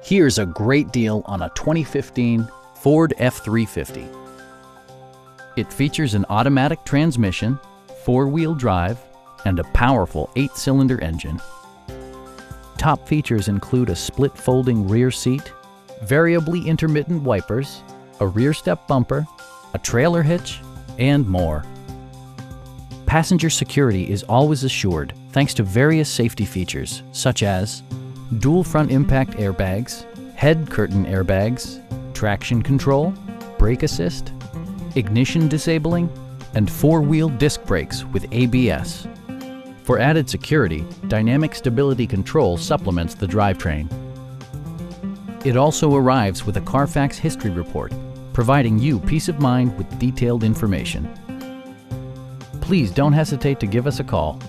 Here's a great deal on a 2015 Ford F-350. It features an automatic transmission, four-wheel drive, and a powerful 8-cylinder engine. Top features include a split folding rear seat, variably intermittent wipers, a rear step bumper, a trailer hitch, and more. Passenger security is always assured thanks to various safety features such as dual front impact airbags, head curtain airbags, traction control, brake assist, ignition disabling, and four-wheel disc brakes with ABS. For added security, dynamic stability control supplements the drivetrain. It also arrives with a Carfax history report, providing you peace of mind with detailed information. Please don't hesitate to give us a call.